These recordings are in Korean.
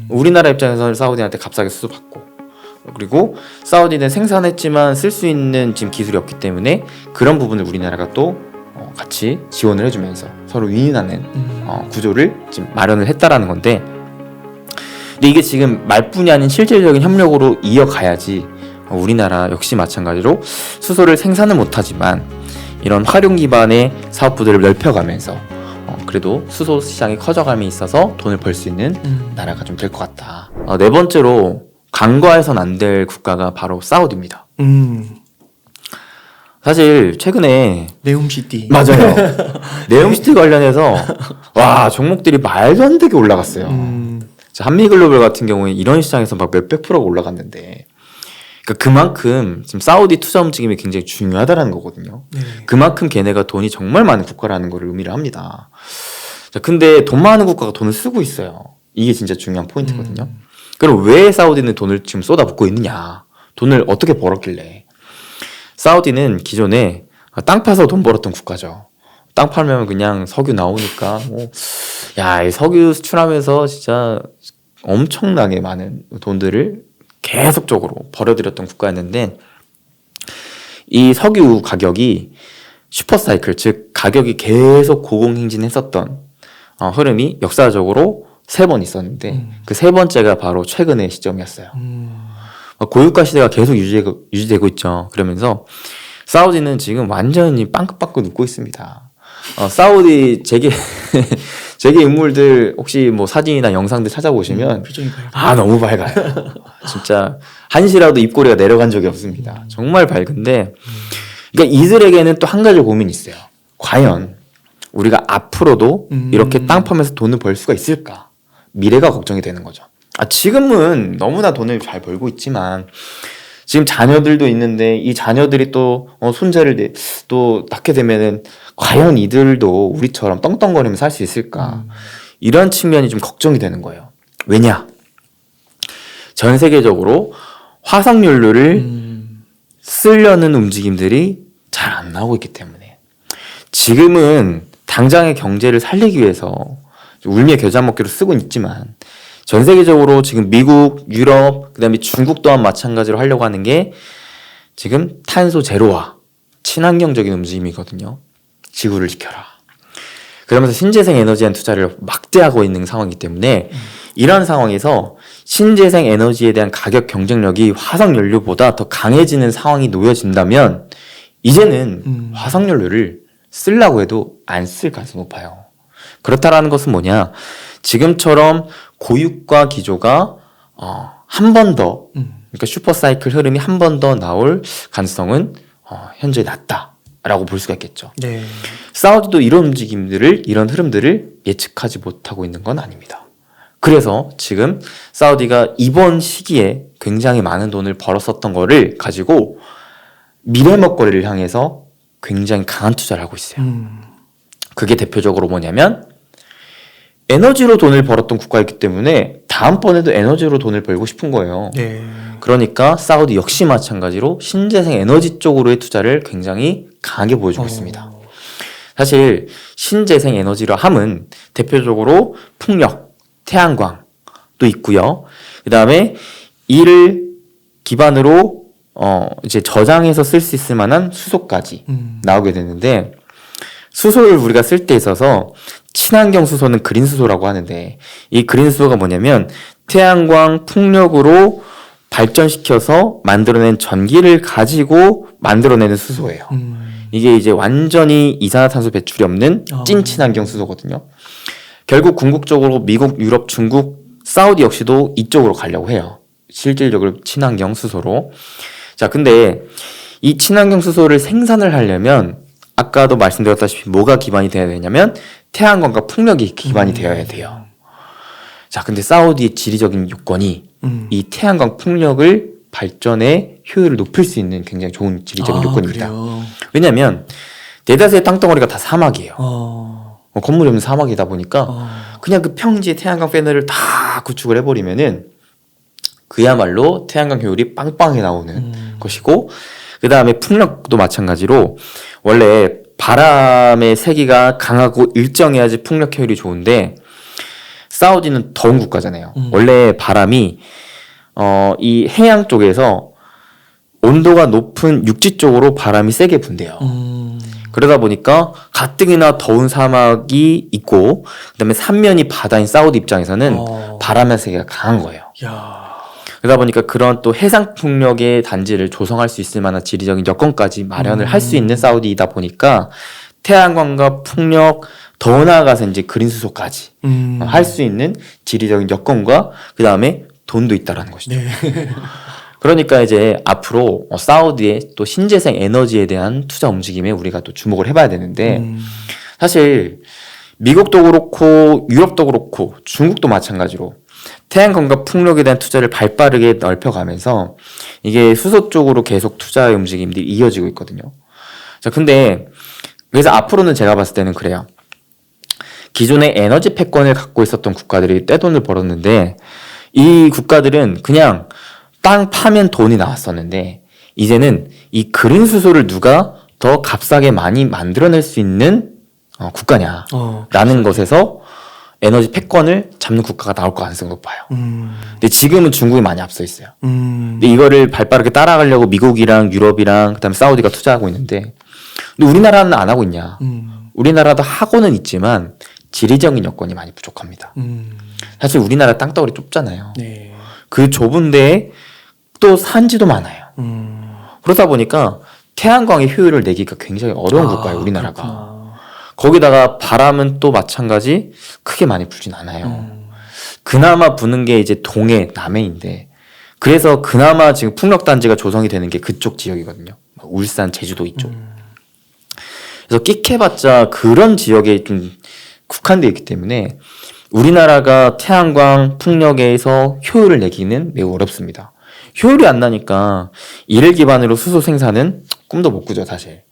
우리나라 입장에서는 사우디한테 값싸게 수소 받고, 그리고 사우디는 생산했지만 쓸 수 있는 지금 기술이 없기 때문에 그런 부분을 우리나라가 또 같이 지원을 해주면서 서로 윈윈하는 구조를 지금 마련을 했다라는 건데, 근데 이게 지금 말뿐이 아닌 실질적인 협력으로 이어가야지 우리나라 역시 마찬가지로 수소를 생산은 못하지만 이런 활용 기반의 사업부들을 넓혀가면서 그래도 수소 시장이 커져감에 있어서 돈을 벌 수 있는 나라가 좀 될 것 같다. 네 번째로 간과해선 안 될 국가가 바로 사우디입니다. 사실 최근에 네옴시티. 맞아요. 네옴시티 관련해서 와 종목들이 말도 안 되게 올라갔어요. 한미글로벌 같은 경우에 이런 시장에서 막 몇백 프로가 올라갔는데, 그러니까 그만큼 지금 사우디 투자 움직임이 굉장히 중요하다는 거거든요. 네. 그만큼 걔네가 돈이 정말 많은 국가라는 걸 의미를 합니다. 자, 근데 돈 많은 국가가 돈을 쓰고 있어요. 이게 진짜 중요한 포인트거든요. 그럼 왜 사우디는 돈을 지금 쏟아붓고 있느냐? 돈을 어떻게 벌었길래? 사우디는 기존에 땅 파서 돈 벌었던 국가죠. 땅 팔면 그냥 석유 나오니까 이 석유 수출하면서 진짜 엄청나게 많은 돈들을 계속적으로 벌어들였던 국가였는데, 이 석유 가격이 슈퍼사이클, 즉 가격이 계속 고공행진했었던 흐름이 역사적으로 3번 있었는데 그 3번째가 바로 최근의 시점이었어요. 고유가 시대가 계속 유지되고 있죠. 그러면서 사우디는 지금 완전히 빵긋빵긋 웃고 있습니다. 사우디 재계 인물들 혹시 뭐 사진이나 영상들 찾아보시면 표정이 밝아요. 너무 밝아요. 진짜 한시라도 입꼬리가 내려간 적이 없습니다. 정말 밝은데, 그러니까 이들에게는 또 한 가지 고민이 있어요. 과연 우리가 앞으로도 이렇게 땅 파면서 돈을 벌 수가 있을까? 미래가 걱정이 되는 거죠. 지금은 너무나 돈을 잘 벌고 있지만 지금 자녀들도 있는데 이 자녀들이 또 손자를 또 낳게 되면은 과연 이들도 우리처럼 떵떵거리면서 살 수 있을까? 이런 측면이 좀 걱정이 되는 거예요. 왜냐? 전 세계적으로 화석연료를 쓰려는 움직임들이 잘 안 나오고 있기 때문에 지금은 당장의 경제를 살리기 위해서 울미에 겨자 먹기로 쓰고 있지만, 전 세계적으로 지금 미국, 유럽, 그다음에 중국 또한 마찬가지로 하려고 하는 게 지금 탄소 제로와 친환경적인 움직임이거든요. 지구를 지켜라. 그러면서 신재생 에너지에 대한 투자를 막대하고 있는 상황이기 때문에 이런 상황에서 신재생 에너지에 대한 가격 경쟁력이 화석연료보다 더 강해지는 상황이 놓여진다면 이제는 화석연료를 쓰려고 해도 안 쓸 가능성이 높아요. 그렇다라는 것은 뭐냐? 지금처럼 고유가 기조가 한 번 더, 그러니까 슈퍼사이클 흐름이 한 번 더 나올 가능성은 현재 낮다라고 볼 수가 있겠죠. 네. 사우디도 이런 움직임들을, 이런 흐름들을 예측하지 못하고 있는 건 아닙니다. 그래서 지금 사우디가 이번 시기에 굉장히 많은 돈을 벌었었던 거를 가지고 미래 먹거리를 향해서 굉장히 강한 투자를 하고 있어요. 그게 대표적으로 뭐냐면 에너지로 돈을 벌었던 국가이기 때문에 다음번에도 에너지로 돈을 벌고 싶은 거예요. 네. 그러니까 사우디 역시 마찬가지로 신재생 에너지 쪽으로의 투자를 굉장히 강하게 보여주고 있습니다. 사실 신재생 에너지로 함은 대표적으로 풍력, 태양광도 있고요. 그 다음에 이를 기반으로 이제 저장해서 쓸 수 있을 만한 수소까지 나오게 되는데, 수소를 우리가 쓸 때 있어서 친환경 수소는 그린 수소라고 하는데, 이 그린 수소가 뭐냐면 태양광 풍력으로 발전시켜서 만들어낸 전기를 가지고 만들어내는 수소예요. 이게 이제 완전히 이산화탄소 배출이 없는 찐 친환경 수소거든요. 결국 궁극적으로 미국, 유럽, 중국, 사우디 역시도 이쪽으로 가려고 해요. 실질적으로 친환경 수소로. 자, 근데 이 친환경 수소를 생산을 하려면 아까도 말씀드렸다시피 뭐가 기반이 되어야 되냐면 태양광과 풍력이 기반이 되어야 돼요. 자, 근데 사우디의 지리적인 요건이 이 태양광 풍력을 발전의 효율을 높일 수 있는 굉장히 좋은 지리적인 요건입니다. 그래요? 왜냐면 대다수의 땅덩어리가 다 사막이에요. 건물이 없는 사막이다 보니까 그냥 그 평지에 태양광 패널을 다 구축을 해버리면은 그야말로 태양광 효율이 빵빵하게 나오는 것이고, 그 다음에 풍력도 마찬가지로 원래 바람의 세기가 강하고 일정해야지 풍력 효율이 좋은데 사우디는 더운 국가잖아요. 원래 바람이 이 해양 쪽에서 온도가 높은 육지 쪽으로 바람이 세게 분대요. 그러다 보니까 가뜩이나 더운 사막이 있고 그다음에 삼면이 바다인 사우디 입장에서는 바람의 세기가 강한 거예요. 야. 그러다 보니까 그런 또 해상 풍력의 단지를 조성할 수 있을 만한 지리적인 여건까지 마련을 할 수 있는 사우디이다 보니까 태양광과 풍력 더 나아가서 이제 그린 수소까지 할 수 있는 지리적인 여건과 그 다음에 돈도 있다라는 것이죠. 네. 그러니까 이제 앞으로 사우디의 또 신재생 에너지에 대한 투자 움직임에 우리가 또 주목을 해봐야 되는데 사실 미국도 그렇고 유럽도 그렇고 중국도 마찬가지로 태양광과 풍력에 대한 투자를 발빠르게 넓혀가면서 이게 수소 쪽으로 계속 투자의 움직임들이 이어지고 있거든요. 자, 근데 그래서 앞으로는 제가 봤을 때는 그래요. 기존에 에너지 패권을 갖고 있었던 국가들이 떼돈을 벌었는데 이 국가들은 그냥 땅 파면 돈이 나왔었는데 이제는 이 그린 수소를 누가 더 값싸게 많이 만들어낼 수 있는 국가냐라는 것에서 에너지 패권을 잡는 국가가 나올 가능성이 높아요. 근데 지금은 중국이 많이 앞서 있어요. 근데 이거를 발빠르게 따라가려고 미국이랑 유럽이랑 그다음에 사우디가 투자하고 있는데 근데 우리나라는 안 하고 있냐? 우리나라도 하고는 있지만 지리적인 여건이 많이 부족합니다. 사실 우리나라 땅덩어리 좁잖아요. 네. 그 좁은 데에 또 산지도 많아요. 그러다 보니까 태양광의 효율을 내기가 굉장히 어려운 국가예요, 우리나라가. 그렇구나. 거기다가 바람은 또 마찬가지 크게 많이 불진 않아요. 그나마 부는 게 이제 동해, 남해인데 그래서 그나마 지금 풍력단지가 조성이 되는 게 그쪽 지역이거든요. 울산, 제주도 이쪽. 그래서 끽해봤자 그런 지역에 좀 국한되어 있기 때문에 우리나라가 태양광 풍력에서 효율을 내기는 매우 어렵습니다. 효율이 안 나니까 이를 기반으로 수소 생산은 꿈도 못 꾸죠, 사실.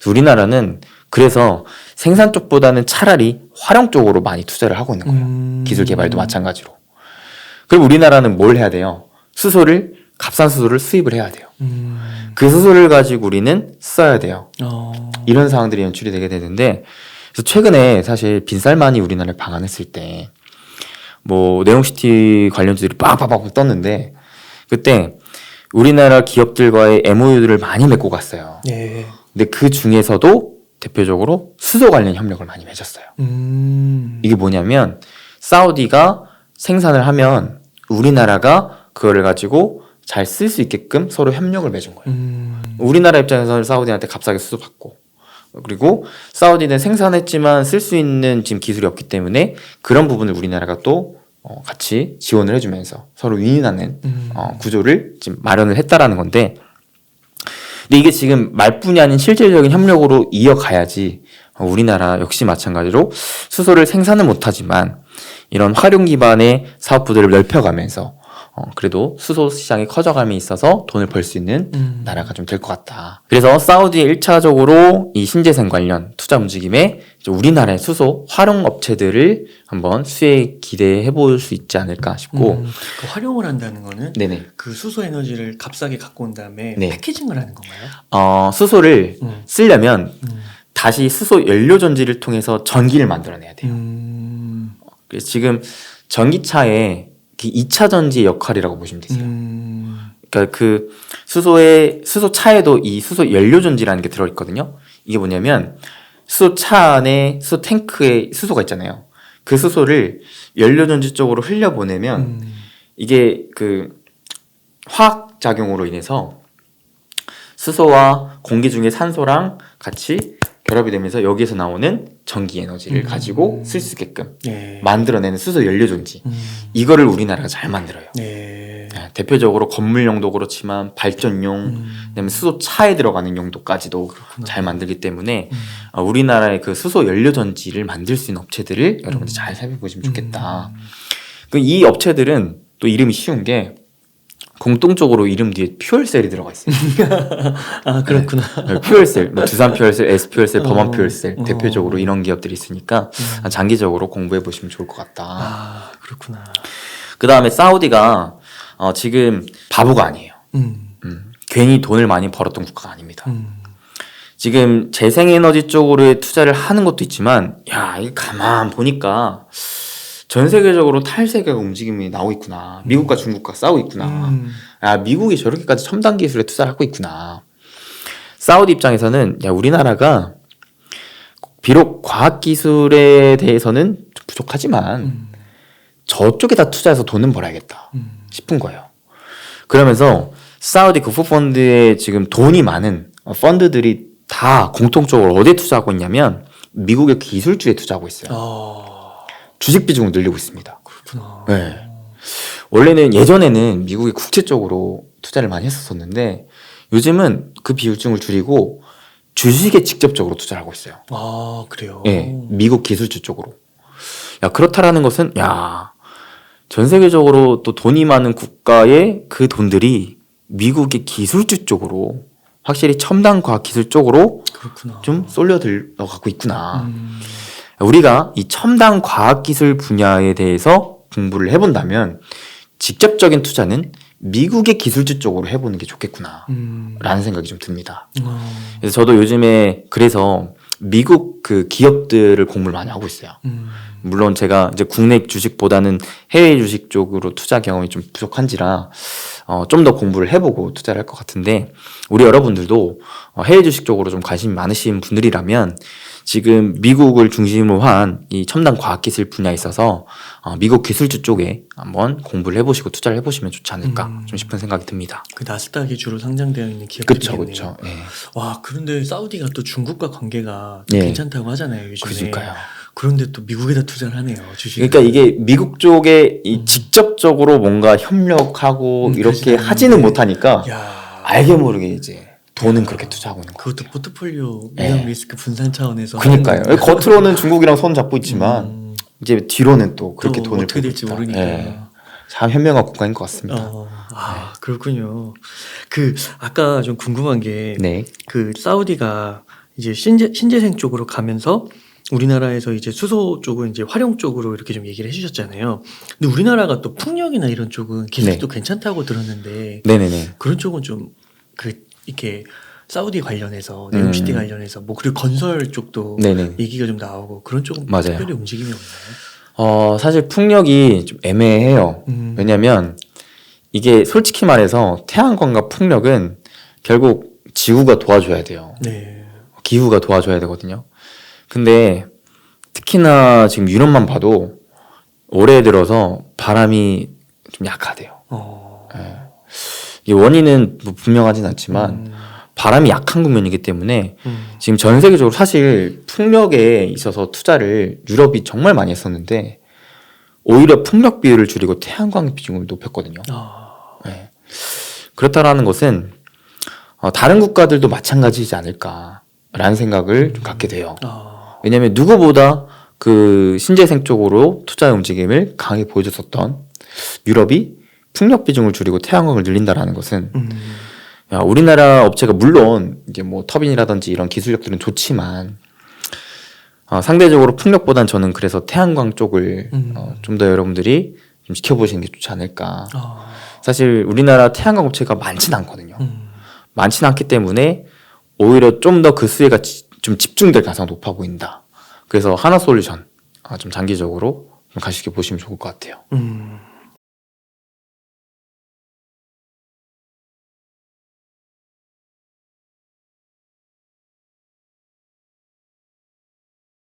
우리나라는 그래서 생산 쪽보다는 차라리 활용 쪽으로 많이 투자를 하고 있는 거예요. 기술 개발도 마찬가지로. 그럼 우리나라는 뭘 해야 돼요? 값싼 수소를 수입을 해야 돼요. 그 수소를 가지고 우리는 써야 돼요. 이런 상황들이 연출이 되게 되는데 그래서 최근에 사실 빈살만이 우리나라를 방한했을 때 뭐 네옴시티 관련주들이 빡빡빡 떴는데 그때 우리나라 기업들과의 MOU들을 많이 맺고 갔어요. 네. 근데 그 중에서도 대표적으로 수소 관련 협력을 많이 맺었어요. 이게 뭐냐면 사우디가 생산을 하면 우리나라가 그거를 가지고 잘 쓸 수 있게끔 서로 협력을 맺은 거예요. 우리나라 입장에서는 사우디한테 값싸게 수소 받고 그리고 사우디는 생산했지만 쓸 수 있는 지금 기술이 없기 때문에 그런 부분을 우리나라가 또 같이 지원을 해주면서 서로 윈윈하는 구조를 지금 마련을 했다라는 건데 근데 이게 지금 말뿐이 아닌 실질적인 협력으로 이어가야지 우리나라 역시 마찬가지로 수소를 생산은 못하지만 이런 활용 기반의 사업부들을 넓혀가면서 그래도 수소 시장이 커져감에 있어서 돈을 벌 수 있는 나라가 좀 될 것 같다. 그래서 사우디에 1차적으로 이 신재생 관련 투자 움직임에 우리나라의 수소 활용 업체들을 한번 수혜 기대해 볼 수 있지 않을까 싶고 그 활용을 한다는 거는 네네. 그 수소 에너지를 값싸게 갖고 온 다음에 네. 패키징을 하는 건가요? 수소를 쓰려면 다시 수소 연료 전지를 통해서 전기를 만들어내야 돼요. 그래서 지금 전기차에 2차 전지의 역할이라고 보시면 되세요. 그러니까 그 수소차에도 이 수소 연료 전지라는 게 들어있거든요. 이게 뭐냐면 수소차 안에 수소 탱크에 수소가 있잖아요. 그 수소를 연료 전지 쪽으로 흘려보내면 이게 그 화학 작용으로 인해서 수소와 공기 중에 산소랑 같이 결합이 되면서 여기에서 나오는 전기 에너지를 가지고 쓸 수 있게끔 네. 만들어내는 수소 연료 전지 이거를 우리나라가 잘 만들어요. 네. 대표적으로 건물용도 그렇지만 발전용 그다음에 수소차에 들어가는 용도까지도 잘 만들기 때문에 우리나라의 그 수소 연료 전지를 만들 수 있는 업체들을 여러분들 잘 살펴보시면 좋겠다. 이 업체들은 또 이름이 쉬운 게 공통적으로 이름 뒤에 퓨얼셀이 들어가 있어요. 아 그렇구나. 네, 퓨얼셀, 뭐 두산 퓨얼셀, S 퓨얼셀, 범한 퓨얼셀 대표적으로 이런 기업들이 있으니까 장기적으로 공부해 보시면 좋을 것 같다. 아 그렇구나. 그 다음에 사우디가 지금 바보가 아니에요. 괜히 돈을 많이 벌었던 국가가 아닙니다. 지금 재생에너지 쪽으로의 투자를 하는 것도 있지만, 야, 이게 가만 보니까 전 세계적으로 탈세계가 움직임이 나오고 있구나. 미국과 중국과 싸우고 있구나. 아, 미국이 저렇게까지 첨단 기술에 투자를 하고 있구나. 사우디 입장에서는 야, 우리나라가 비록 과학 기술에 대해서는 좀 부족하지만 저쪽에다 투자해서 돈은 벌어야겠다 싶은 거예요. 그러면서 사우디 국부펀드에 지금 돈이 많은 펀드들이 다 공통적으로 어디에 투자하고 있냐면 미국의 기술주에 투자하고 있어요. 주식 비중을 늘리고 있습니다. 그렇구나. 네. 원래는 예전에는 미국이 국채 쪽으로 투자를 많이 했었는데 요즘은 그 비중을 줄이고 주식에 직접적으로 투자를 하고 있어요. 아, 그래요? 네, 미국 기술주 쪽으로. 야, 그렇다라는 것은 야, 전 세계적으로 또 돈이 많은 국가의 그 돈들이 미국의 기술주 쪽으로 확실히 첨단 과학 기술 쪽으로 그렇구나. 좀 쏠려 들어가고 있구나. 우리가 이 첨단 과학기술 분야에 대해서 공부를 해본다면 직접적인 투자는 미국의 기술주 쪽으로 해보는 게 좋겠구나 라는 생각이 좀 듭니다. 그래서 저도 요즘에 그래서 미국 그 기업들을 공부를 많이 하고 있어요. 물론 제가 이제 국내 주식보다는 해외 주식 쪽으로 투자 경험이 좀 부족한지라 좀 더 공부를 해보고 투자를 할 것 같은데 우리 여러분들도 해외 주식 쪽으로 좀 관심이 많으신 분들이라면 지금 미국을 중심으로 한 이 첨단 과학기술 분야에 있어서 미국 기술주 쪽에 한번 공부를 해보시고 투자를 해보시면 좋지 않을까 좀 싶은 생각이 듭니다. 그 나스닥에 주로 상장되어 있는 그쵸, 기업들이겠네요. 그쵸. 예. 와, 그런데 사우디가 또 중국과 관계가 예. 괜찮다고 하잖아요, 요즘에. 그러니까요. 그런데 또 미국에다 투자를 하네요, 주식. 그러니까 이게 미국 쪽에 이 직접적으로 뭔가 협력하고 이렇게 그치. 하지는 못하니까 야, 알게 모르게 이제 돈은 그렇게 투자하고 있는 거예요. 그것도 포트폴리오 예. 위험 리스크 분산 차원에서. 그러니까요. 하는 거니까. 겉으로는 중국이랑 손 잡고 있지만 이제 뒤로는 또 그렇게 또 돈을 어떻게 벌고 될지 있다. 모르니까. 예. 참 현명한 국가인 것 같습니다. 그렇군요. 그 아까 좀 궁금한 게 네. 그 사우디가 이제 신재생 쪽으로 가면서 우리나라에서 이제 수소 쪽은 이제 활용 쪽으로 이렇게 좀 얘기를 해주셨잖아요. 근데 우리나라가 또 풍력이나 이런 쪽은 기술도 괜찮다고 들었는데 네네네. 그런 쪽은 좀 그 이렇게 사우디 관련해서 네옴시티 관련해서 뭐 그리고 건설 쪽도 네네. 얘기가 좀 나오고 그런 쪽은 맞아요. 특별히 움직임이 없나요? 사실 풍력이 좀 애매해요. 왜냐면 이게 솔직히 말해서 태양광과 풍력은 결국 지구가 도와줘야 돼요. 네. 기후가 도와줘야 되거든요. 근데 특히나 지금 유럽만 봐도 올해 들어서 바람이 좀 약하대요. 이 원인은 뭐 분명하진 않지만 바람이 약한 국면이기 때문에 지금 전 세계적으로 사실 풍력에 있어서 투자를 유럽이 정말 많이 했었는데 오히려 풍력 비율을 줄이고 태양광 비중을 높였거든요. 네. 그렇다라는 것은 다른 국가들도 마찬가지이지 않을까라는 생각을 좀 갖게 돼요. 왜냐하면 누구보다 그 신재생 쪽으로 투자의 움직임을 강하게 보여줬었던 유럽이 풍력 비중을 줄이고 태양광을 늘린다라는 것은 야, 우리나라 업체가 물론 이제 뭐 터빈이라든지 이런 기술력들은 좋지만 상대적으로 풍력보단 저는 그래서 태양광 쪽을 좀 더 여러분들이 좀 지켜보시는 게 좋지 않을까. 사실 우리나라 태양광 업체가 많지는 않거든요. 많지는 않기 때문에 오히려 좀 더 그 수혜가 좀 집중될 가능성이 높아 보인다. 그래서 하나솔루션 좀 장기적으로 좀 가시게 보시면 좋을 것 같아요.